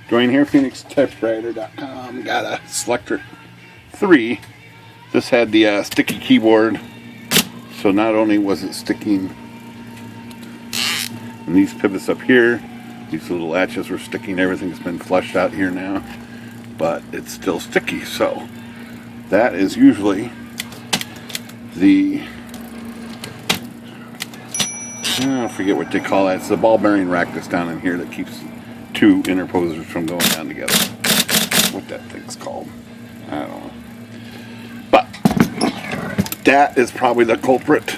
Dwayne here, PhoenixTypewriter.com. Got a Selectric 3. This had the sticky keyboard, so not only was it sticking in these pivots up here, these little latches were sticking, everything's been flushed out here now, but it's still sticky. So that is usually the, I forget what they call that. It's the ball bearing rack that's down in here that keeps two interposers from going down together. What that thing's called, I don't know. But that is probably the culprit.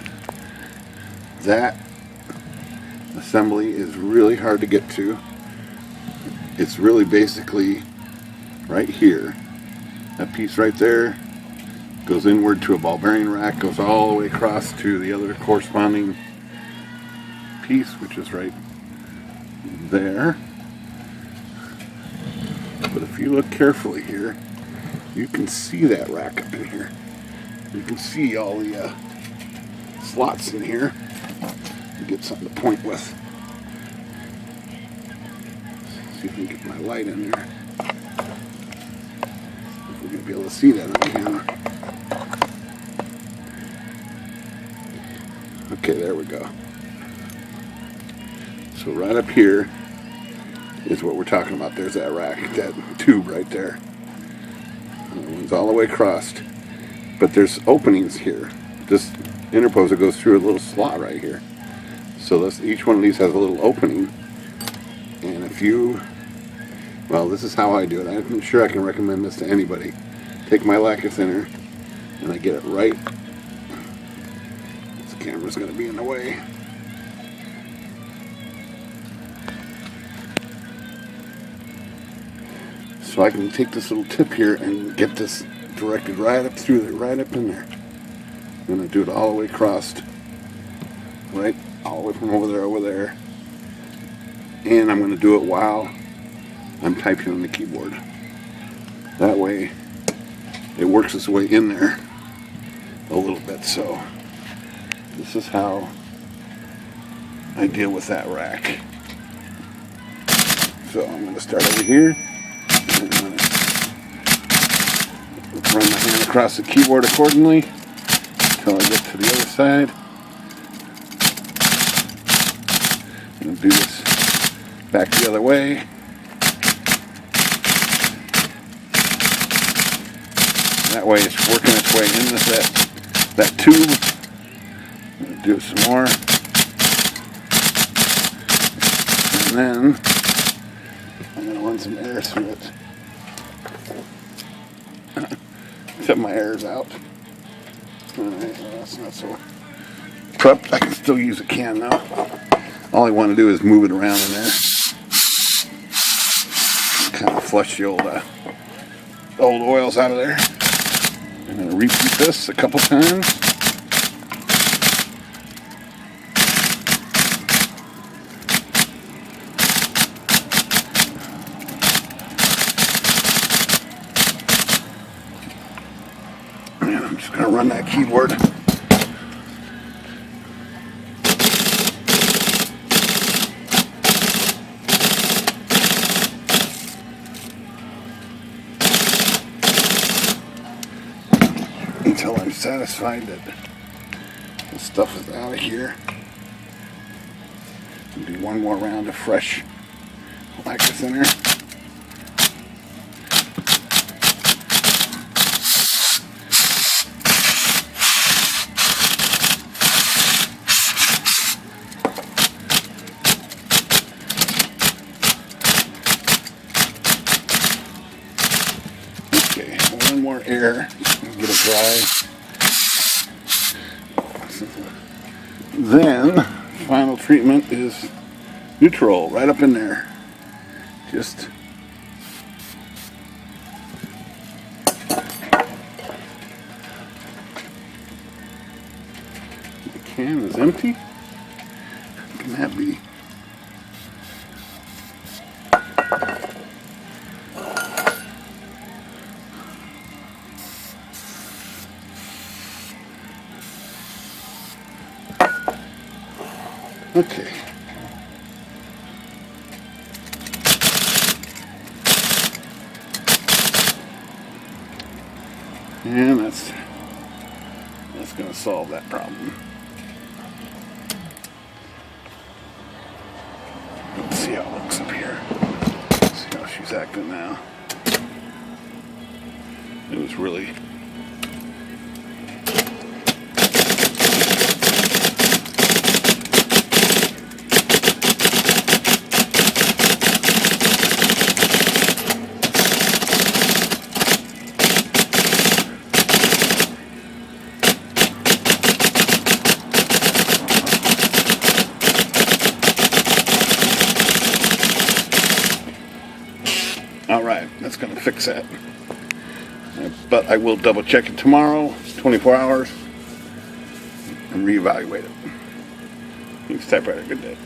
That assembly is really hard to get to. It's really basically right here. That piece right there goes inward to a ball bearing rack, goes all the way across to the other corresponding piece, which is right there. But if you look carefully here, you can see that rack up in here. You can see all the slots in here. You get something to point with. See if we can get my light in there. If we're going to be able to see that on camera. Okay, there we go. So right up here is what we're talking about. There's that rack, that tube right there. And it runs all the way across. But there's openings here. This interposer goes through a little slot right here. So each one of these has a little opening. And if you, well, this is how I do it. I'm sure I can recommend this to anybody. Take my lacquer thinner and I get it right. This camera's going to be in the way. So I can take this little tip here and get this directed right up through there, right up in there. I'm going to do it all the way across, right, all the way from over there. And I'm going to do it while I'm typing on the keyboard. That way it works its way in there a little bit. So this is how I deal with that rack. So I'm going to start over here. I'm going to run my hand across the keyboard accordingly until I get to the other side. I'm going to do this back the other way. That way it's working its way into that tube. I'm going to do some more. And then I'm going to run some air through it. Except my air's out. Alright, well, that's not so prepped. I can still use a can now. All I want to do is move it around in there. Kind of flush the old oils out of there. I'm going to repeat this a couple times. And I'm just going to run that keyboard. Until I'm satisfied that the stuff is out of here. And do one more round of fresh lacquer thinner. Okay, one more air. Get it dry. Then, final treatment is neutral, right up in there. Just the can is empty. How can that be? Okay. And that's going to solve that problem. Let's see how it looks up here. See how she's acting now. It was really... Alright, that's going to fix that. But I will double check it tomorrow, 24 hours, and reevaluate it. Thanks, Typewriter. Good day.